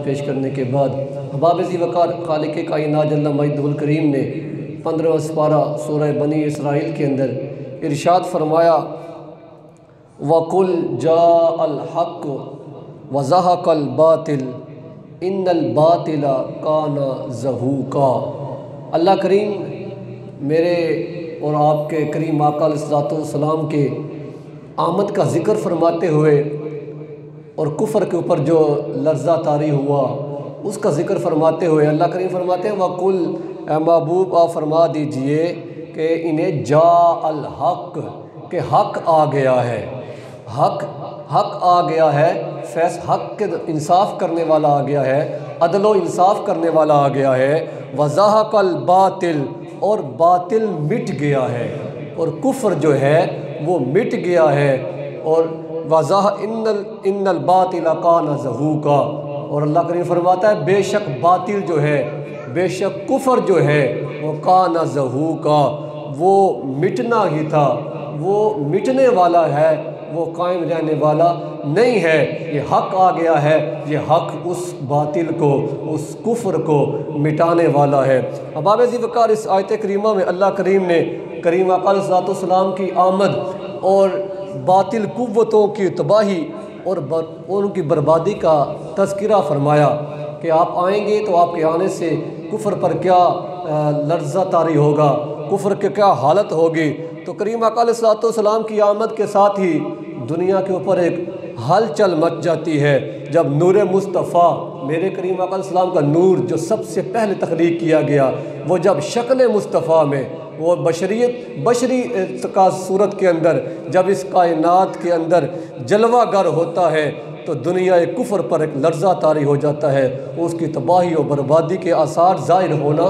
پیش کرنے کے بعد حباب ذی وقار خالق کائنات جل مجدہ الکریم نے 15واں سپارہ سورہ بنی اسرائیل کے اندر ارشاد فرمایا وَقُلْ جَاءَ الْحَقُّ وَزَهَقَ الْبَاطِلُ إِنَّ الْبَاطِلَ كَانَ زَهُوقًا۔ اللہ کریم میرے اور آپ کے کریم آقا علیہ الصلوۃ والسلام کے آمد کا ذکر فرماتے ہوئے اور کفر کے اوپر جو لرزہ طاری ہوا اس کا ذکر فرماتے ہوئے اللہ کریم فرماتے ہیں وَقُلْ، اے محبوب آپ فرما دیجئے کہ انہیں جاء الحق، کہ حق آ گیا ہے، حق آ گیا ہے، حق کے انصاف کرنے والا آ گیا ہے، عدل و انصاف کرنے والا آ گیا ہے، وَزَهَقَ الْبَاطِلُ، اور باطل مٹ گیا ہے، اور کفر جو ہے وہ مٹ گیا ہے، اور ان الباطل کان زہوقا، اور اللہ کریم فرماتا ہے بے شک باطل جو ہے، بے شک کفر جو ہے وہ کان زہوقا، وہ مٹنا ہی تھا، وہ مٹنے والا ہے، وہ قائم رہنے والا نہیں ہے۔ یہ حق آ گیا ہے، یہ حق اس باطل کو، اس کفر کو مٹانے والا ہے۔ حباب ذی وقار اس آیت کریمہ میں اللہ کریم نے کریم آقا علیہ الصلوۃ والسلام کی آمد اور باطل قوتوں کی تباہی اور ان کی بربادی کا تذکرہ فرمایا کہ آپ آئیں گے تو آپ کے آنے سے کفر پر کیا لرزہ طاری ہوگا، کفر کی کیا حالت ہوگی۔ تو کریم آقا علیہ الصلوۃ والسلام کی آمد کے ساتھ ہی دنیا کے اوپر ایک ہلچل مچ جاتی ہے، جب نور مصطفیٰ میرے کریم آقا علیہ السلام کا نور جو سب سے پہلے تخلیق کیا گیا، وہ جب شکل مصطفیٰ میں، وہ بشری کا صورت کے اندر جب اس کائنات کے اندر جلوہ گر ہوتا ہے تو دنیا کفر پر ایک لرزہ طاری ہو جاتا ہے، اس کی تباہی و بربادی کے آثار ظاہر ہونا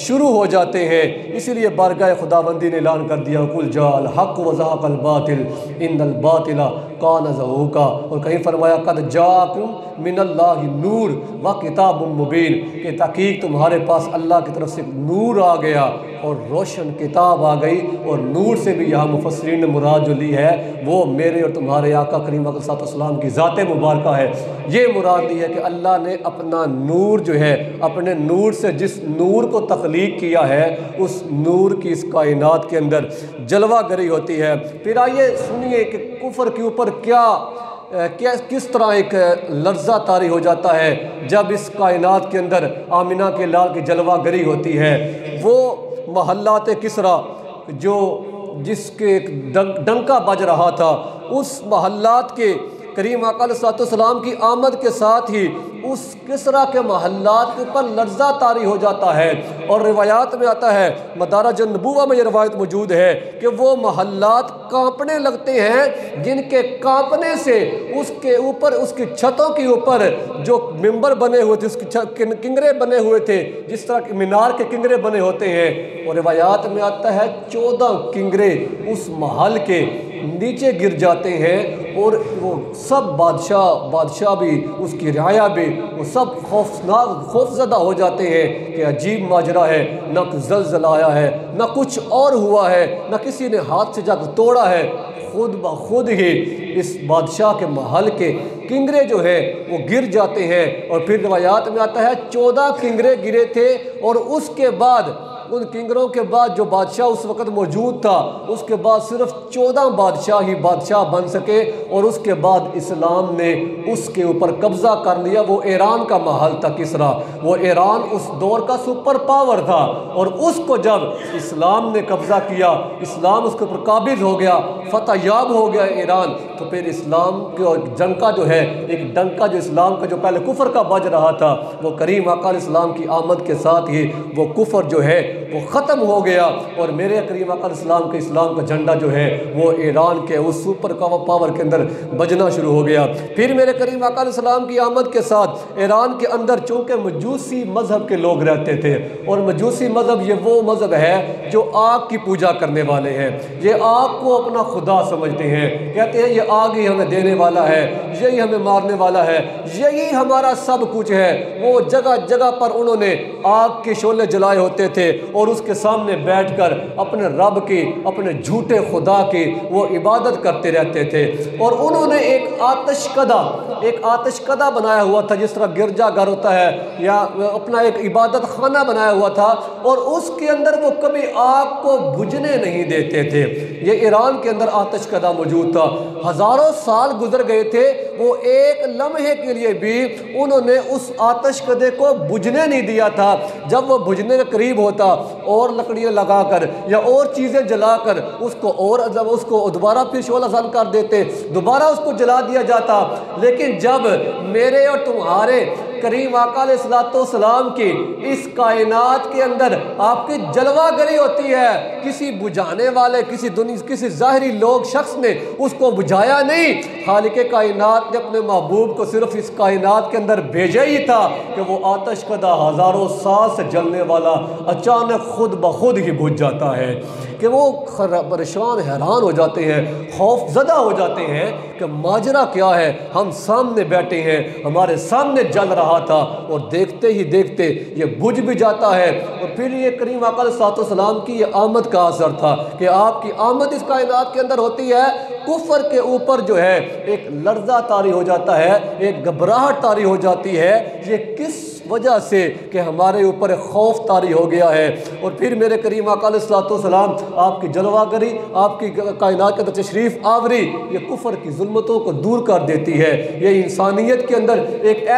شروع ہو جاتے ہیں۔ اسی لیے بارگاہ خداوندی نے اعلان کر دیا قُلْ جَاءَ الْحَقُّ وَزَهَقَ الْبَاطِلُ إِنَّ الْبَاطِلَ كَانَ زَهُوقًا، اور کہیں فرمایا قَدْ جَاءَكُم مِّنَ اللَّهِ نُورٌ وَكِتَابٌ مُّبِينٌ، کہ تحقیق تمہارے پاس اللہ کی طرف سے نور آ گیا اور روشن کتاب آ گئی، اور نور سے بھی یہاں مفسرین نے مراد جو لی ہے وہ میرے اور تمہارے آقا کریم علیہ الصلوۃ والسلام کی ذات مبارکہ ہے۔ یہ مراد لی ہے کہ اللہ نے اپنا نور جو ہے، اپنے نور سے جس نور کو تخلیق کیا ہے، اس نور کی اس کائنات کے اندر جلوہ گری ہوتی ہے۔ پھر آئیے سنیے کہ کفر کے اوپر کس طرح ایک لرزہ طاری ہو جاتا ہے جب اس کائنات کے اندر آمنہ کے لال کی جلوہ گری ہوتی ہے۔ وہ محلات کسریٰ جس کے ایک ڈنکا بج رہا تھا، اس محلات کے کریم آقا علیہ الصلوۃ والسلام کی آمد کے ساتھ ہی اس کسریٰ کے محلات پر لرزہ طاری ہو جاتا ہے، اور روایات میں آتا ہے، مدارج النبوہ میں یہ روایت موجود ہے کہ وہ محلات کانپنے لگتے ہیں، جن کے کانپنے سے اس کے اوپر، اس کی چھتوں کے اوپر جو ممبر بنے ہوئے تھے، اس کی کنگرے بنے ہوئے تھے، جس طرح مینار کے کنگرے بنے ہوتے ہیں، اور روایات میں آتا ہے 14 کنگرے اس محل کے نیچے گر جاتے ہیں، اور وہ سب بادشاہ بھی، اس کی رعایا بھی، وہ سب خوفزدہ ہو جاتے ہیں کہ عجیب ماجرا ہے، نہ زلزلہ آیا ہے، نہ کچھ اور ہوا ہے، نہ کسی نے ہاتھ سے جا کر توڑا ہے، خود بخود ہی اس بادشاہ کے محل کے کنگرے جو ہے وہ گر جاتے ہیں۔ اور پھر روایات میں آتا ہے 14 کنگرے گرے تھے، اور اس کے بعد ان کنگروں کے بعد جو بادشاہ اس وقت موجود تھا، اس کے بعد صرف 14 بادشاہ ہی بادشاہ بن سکے، اور اس کے بعد اسلام نے اس کے اوپر قبضہ کر لیا۔ وہ ایران کا محل تھا کسریٰ، وہ ایران اس دور کا سپر پاور تھا، اور اس کو جب اسلام نے قبضہ کیا، اسلام اس کے اوپر قابض ہو گیا، فتح یاب ہو گیا ایران، تو پھر اسلام کے ڈنکا جو ہے، ایک ڈنکا جو اسلام کا جو پہلے کفر کا بج رہا تھا، وہ کریم آقا علیہ السلام کی آمد کے ساتھ ہی وہ کفر جو ہے وہ ختم ہو گیا، اور میرے کریم آقا علیہ السلام کے اسلام کا جھنڈا جو ہے وہ ایران کے اس سپر پاور کے اندر بجنا شروع ہو گیا۔ پھر میرے کریم آقا علیہ السلام کی آمد کے ساتھ ایران کے اندر چونکہ مجوسی مذہب کے لوگ رہتے تھے، اور مجوسی مذہب یہ وہ مذہب ہے جو آگ کی پوجا کرنے والے ہیں، یہ آگ کو اپنا خدا سمجھتے ہیں، کہتے ہیں یہ آگ ہی ہمیں دینے والا ہے، یہی ہمیں مارنے والا ہے، یہی ہمارا سب کچھ ہے۔ وہ جگہ جگہ پر انہوں نے آگ کے شعلے جلائے ہوتے تھے، اور اس کے سامنے بیٹھ کر اپنے رب کی، اپنے جھوٹے خدا کی وہ عبادت کرتے رہتے تھے۔ اور انہوں نے ایک آتش کدہ بنایا ہوا تھا، جس طرح گرجا گھر ہوتا ہے یا اپنا ایک عبادت خانہ بنایا ہوا تھا، اور اس کے اندر وہ کبھی آگ کو بجھنے نہیں دیتے تھے۔ یہ ایران کے اندر آتش کدہ موجود تھا، ہزاروں سال گزر گئے تھے، وہ ایک لمحے کے لیے بھی انہوں نے اس آتش کدے کو بجھنے نہیں دیا تھا۔ جب وہ بجھنے کے قریب ہوتا اور لکڑیاں لگا کر یا اور چیزیں جلا کر اس کو دوبارہ پھر شعلہ افزا کر دیتے، دوبارہ اس کو جلا دیا جاتا۔ لیکن جب میرے اور تمہارے کریم آقا علیہ السلام کی اس کائنات کے اندر آپ کی جلوہ گری ہوتی ہے، کسی بجھانے والے، کسی ظاہری شخص نے اس کو بجھایا نہیں، خالق کائنات نے اپنے محبوب کو صرف اس کائنات کے اندر بھیجا ہی تھا کہ وہ آتش کدہ ہزاروں سال سے جلنے والا اچانک خود بخود ہی بجھ جاتا ہے، کہ وہ پریشان حیران ہو جاتے ہیں، خوف زدہ ہو جاتے ہیں کہ ماجرا کیا ہے۔ ہم سامنے بیٹھے ہیں، ہمارے سامنے جل رہا تھا، اور دیکھتے ہی دیکھتے یہ بجھ بھی جاتا ہے۔ اور پھر یہ کریم آقا علیہ السلام کی یہ آمد کا اثر تھا کہ آپ کی آمد اس کائنات کے اندر ہوتی ہے، کفر کے اوپر جو ہے ایک لرزہ طاری ہو جاتا ہے، ایک گھبراہٹ طاری ہو جاتی ہے۔ یہ کس وجہ سے کہ ہمارے اوپر ایک خوف طاری ہو گیا ہے۔ اور پھر میرے کریم آقا علیہ السلام آپ کی جلوہ گری، آپ کی کائنات کے اندر تشریف آوری یہ کفر کی ظلمتوں کو دور کر دیتی ہے، یہ انسانیت کے اندر ایک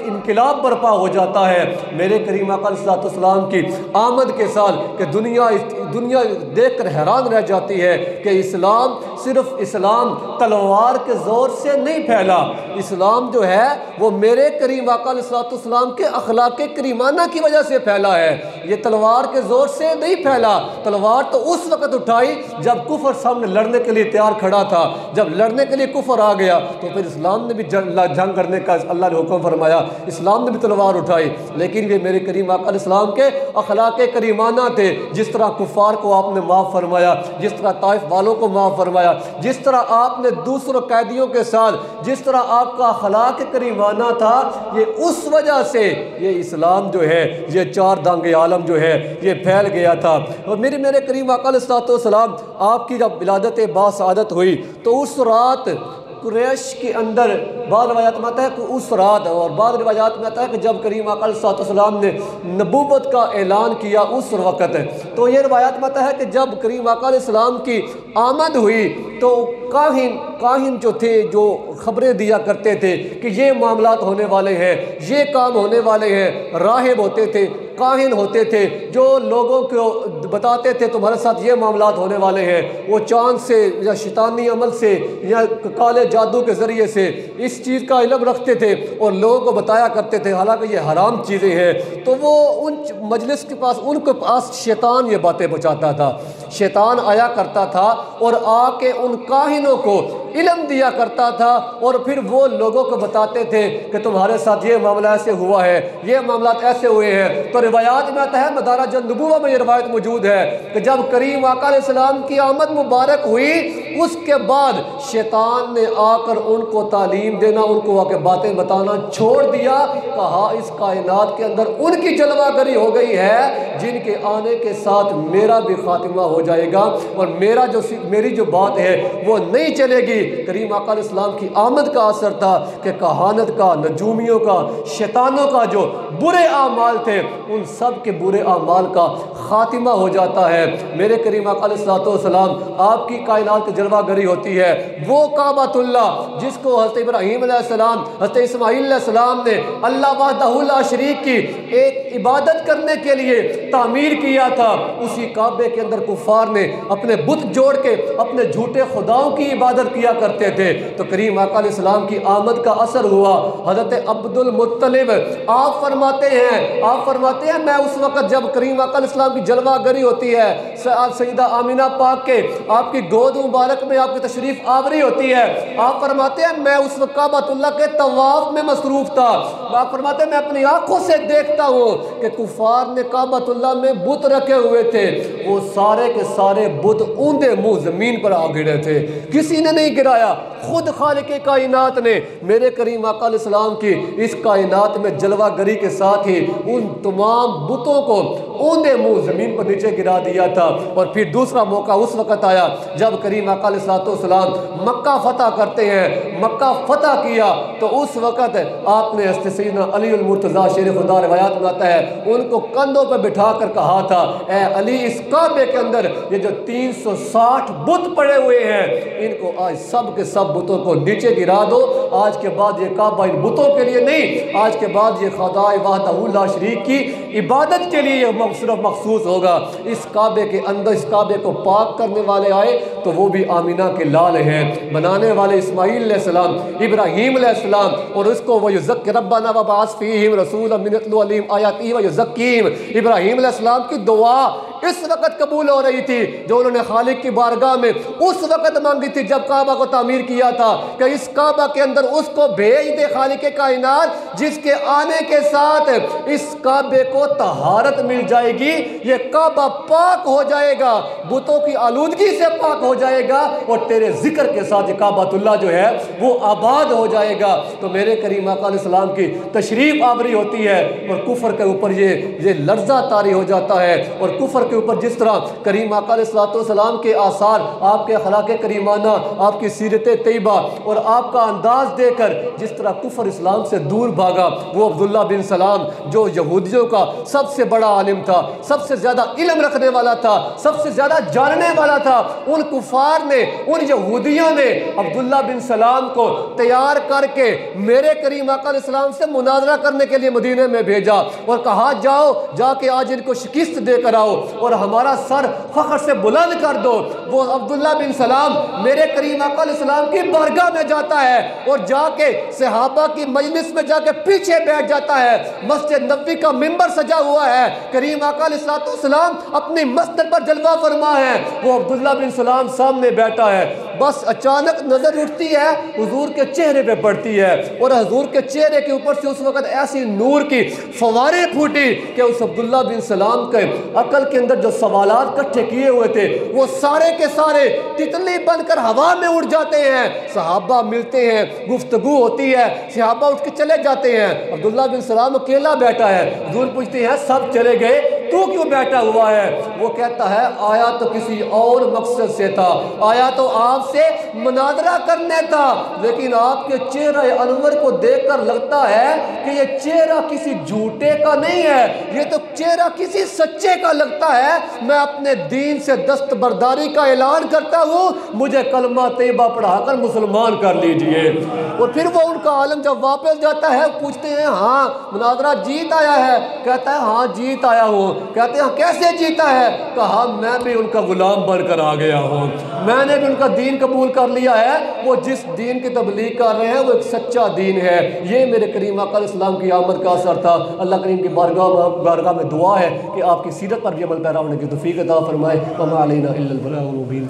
انقلاب برپا ہو جاتا ہے میرے کریم آقا علیہ السلام کی آمد کے سال، کہ دنیا دیکھ کر حیران رہ جاتی ہے کہ اسلام تلوار کے زور سے نہیں پھیلا، اسلام جو ہے وہ میرے کریم آقا علیہ السلام کے اخلاق کریمانہ کی وجہ سے پھیلا ہے، یہ تلوار کے زور سے نہیں پھیلا۔ تلوار تو اس وقت اٹھائی جب کفر سامنے لڑنے کے لیے تیار کھڑا تھا، جب لڑنے کے لیے کفر آ گیا تو پھر اسلام نے بھی جنگ کرنے کا اللہ نے حکم فرمایا، اسلام نے بھی تلوار اٹھائی۔ لیکن یہ میرے کریم آقا علیہ السلام کے اخلاق کریمانہ تھے، جس طرح کفار کو آپ نے معاف فرمایا، جس طرح طائف والوں کو معاف فرمایا، جس طرح آپ نے دوسروں قیدیوں کے ساتھ جس طرح آپ کا اخلاق کریمانہ تھا، یہ اس وجہ سے یہ اسلام جو ہے، یہ چار دانگ عالم جو ہے یہ پھیل گیا تھا۔ اور میرے کریم آقا علیہ السلام آپ کی جب ولادت باسعادت ہوئی تو اس رات قریش کے اندر بعض روایات میں آتا ہے کہ اس رات، اور بعض روایات میں آتا ہے کہ جب کریم آقا علیہ السلام نے نبوت کا اعلان کیا اس وقت، تو یہ روایات میں آتا ہے کہ جب کریم آقا علیہ السلام کی آمد ہوئی تو کاہن جو تھے، جو خبریں دیا کرتے تھے کہ یہ معاملات ہونے والے ہیں، یہ کام ہونے والے ہیں، راہب ہوتے تھے، کاہن ہوتے تھے جو لوگوں کو بتاتے تھے تمہارے ساتھ یہ معاملات ہونے والے ہیں، وہ چاند سے یا شیطانی عمل سے یا کالے جادو کے ذریعے سے اس چیز کا علم رکھتے تھے اور لوگوں کو بتایا کرتے تھے، حالانکہ یہ حرام چیزیں ہیں۔ تو وہ ان مجلس کے پاس، ان کے پاس شیطان یہ باتیں پہنچاتا تھا، شیطان آیا کرتا تھا اور آ کے ان کاہنوں کو علم دیا کرتا تھا، اور پھر وہ لوگوں کو بتاتے تھے کہ تمہارے ساتھ یہ معاملہ ایسے ہوا ہے، یہ معاملات ایسے ہوئے ہیں۔ تو روایات میں آتا ہے، مدارج النبوہ میں یہ روایت موجود ہے کہ جب کریم آقا علیہ السلام کی آمد مبارک ہوئی، اس کے بعد شیطان نے آ کر ان کو تعلیم دینا، ان کو آ کے باتیں بتانا چھوڑ دیا، کہا اس کائنات کے اندر ان کی جلوہ گری ہو گئی ہے جن کے آنے کے ساتھ میرا بھی خاتمہ ہو جائے گا، اور میری جو بات ہے وہ نہیں چلے گی۔ کریم آقا علیہ السلام کی آمد کا اثر تھا کہ کہانت کا، نجومیوں کا، شیطانوں کا جو برے اعمال تھے ان سب کے برے اعمال کا خاتمہ ہو جاتا ہے۔ میرے کریم آقا علیہ السلام آپ کی کائنات کی جلوہ گری ہوتی ہے، وہ کعبۃ اللہ جس کو حضرت ابراہیم علیہ السلام، حضرت اسماعیل علیہ السلام نے اللہ وحدہ لا شریک کی ایک عبادت کرنے کے لیے تعمیر کیا تھا، اسی کعبے کے اندر کفار نے اپنے بت جوڑ کے اپنے جھوٹے خداؤں کی عبادت کیا کرتے تھے۔ تو کریم آقا علیہ السلام کی آمد کا اثر ہوا۔ حضرت عبد المطلب آپ فرماتے ہیں میں اس وقت جب کریم آقا علیہ السلام کی جلوہ گری ہوتی ہے، سیدہ آمینہ پاک کے آپ کی گود مبارک میں آپ کی تشریف آوری ہوتی ہے، آپ فرماتے ہیں میں اس وقت کعبۃ اللہ کے طواف میں مصروف تھا، آپ فرماتے ہیں میں اپنی آنکھوں سے دیکھتا ہوں کہ کفار نے کعبۃ اللہ میں بت رکھے ہوئے تھے، وہ سارے کے سارے بت اوندے منہ زمین پر آ گرے تھے، کسی نے نہیں گرایا، خود خالق کائنات نے میرے کریم آقا علیہ السلام کی اس کائنات میں جلوہ گری کے ساتھ ہی ان تمام بتوں کو، اوندے منہ زمین پر نیچے گرا دیا تھا۔ اور پھر دوسرا موقع اس وقت آیا جب کریم آقا علیہ السلام مکہ فتح کرتے ہیں۔ مکہ فتح کیا تو اس وقت آپ نے سیدنا علی المرتضیٰ شیر خدا روایات میں آتا ہے ان کو کندھوں پہ بٹھا کر کہا تھا اے علی اس کعبے کے اندر یہ جو 360 بت پڑے ہوئے ہیں ان کو آج سب کے سب بتوں کو نیچے گرا دو۔ آج کے بعد یہ کعبہ ان بتوں کے لیے نہیں، آج کے بعد یہ خدا وحدہ لا شریک کی عبادت کے لیے یہ صرف مخصوص ہوگا۔ اس کعبے کے اندر اس کعبے کو پاک کرنے والے آئے تو وہ بھی آمینہ کے لال ہیں، بنانے والے اسماعیل علیہ السلام، ابراہیم علیہ السلام، اور اس کو وَيُزَكِّ رَبَّنَا وَبَعَثْ فِيهِمْ رَسُولًا مِّنْ يَتْلُو عَلَيْهِمْ آيَاتِهِ وَيُزَكِّيهِمْ۔ ابراہیم علیہ السلام کی دعا اس وقت قبول ہو رہی تھی جو انہوں نے خالق کی بارگاہ میں اس وقت مانگی تھی جب کعبہ کو تعمیر کیا تھا کہ اس کعبہ کے اندر اس کو بھیج دے خالق کائنات جس کے آنے کے ساتھ اس کعبے کو طہارت مل جائے گی، یہ کعبہ پاک ہو جائے گا، بتوں کی آلودگی سے پاک ہو جائے گا اور تیرے ذکر کے ساتھ یہ کعبۃ اللہ جو ہے وہ آباد ہو جائے گا۔ تو میرے کریم آقا علیہ السلام کی تشریف آوری ہوتی ہے اور کفر کے اوپر یہ لرزہ طاری ہو جاتا ہے، اور کفر کے اوپر جس طرح کریم آقا علیہ السلام کے آثار، آپ کے اخلاق کریمانہ، آپ کی سیرت طیبہ اور آپ کا انداز دے کر جس طرح کفر اسلام سے دور بھاگا، وہ عبداللہ بن سلام جو یہودیوں کا سب سے بڑا عالم تھا، سب سے زیادہ علم رکھنے والا تھا، سب سے زیادہ جاننے والا تھا، ان کفار نے، ان یہودیوں نے عبداللہ بن سلام کو تیار کر کے میرے کریم آقا علیہ السلام سے مناظرہ کرنے کے لیے مدینے میں بھیجا اور کہا جاؤ جا کے آج ان کو شکست دے کر آؤ اور ہمارا سر فخر سے بلند کر دو۔ وہ عبداللہ بن سلام میرے کریم آقا علیہ السلام کی بارگاہ میں جاتا ہے اور جا کے صحابہ کی مجلس میں جا کے پیچھے بیٹھ جاتا ہے۔ مسجد نبوی کا منبر سجا ہوا ہے، کریم آقا علیہ السلام اپنی مسجد پر جلوہ فرما ہے، وہ عبداللہ بن سلام سامنے بیٹھا ہے۔ بس اچانک نظر اٹھتی ہے حضور کے چہرے پہ پڑتی ہے اور حضور کے چہرے کے اوپر سے اس وقت ایسی نور کی فواریں پھوٹی کہ اس عبداللہ بن سلام کے عقل کے اندر جو سوالات کٹھے کیے ہوئے تھے وہ سارے کے سارے تتلی بن کر ہوا میں اڑ جاتے ہیں۔ صحابہ ملتے ہیں، گفتگو ہوتی ہے، صحابہ اٹھ کے چلے جاتے ہیں، عبداللہ بن سلام اکیلا بیٹھا ہے۔ حضور پوچھتے ہیں سب چلے گئے تو کیوں بیٹھا ہوا ہے؟ وہ کہتا ہے آیا تو کسی اور مقصد سے تھا، آیا تو آپ سے مناظرہ کرنے تھا، لیکن آپ کے چہرہ انور کو دیکھ کر لگتا ہے کہ یہ چہرہ کسی جھوٹے کا نہیں ہے، یہ تو چہرہ کسی سچے کا لگتا ہے۔ میں اپنے دین سے دستبرداری کا اعلان کرتا ہوں، مجھے کلمہ طیبہ پڑھا کر مسلمان کر لیجئے۔ اور پھر وہ ان کا عالم جب واپس جاتا ہے پوچھتے ہیں ہاں مناظرہ جیت آیا ہے؟ کہتا ہے ہاں جیت آیا ہوں۔ کہتے ہیں کیسے جیتا ہے؟ کہا میں بھی ان کا غلام بن کر آ گیا ہوں، میں نے بھی ان کا دین قبول کر لیا ہے، وہ جس دین کی تبلیغ کر رہے ہیں وہ ایک سچا دین ہے۔ یہ میرے کریم آقا علیہ السلام کی آمد کا اثر تھا۔ اللہ کریم کی بارگاہ میں دعا ہے کہ آپ کی سیرت پر بھی عمل پیرا ہونے کی توفیق عطا فرمائے۔ وما علینا الا البلاغ المبین۔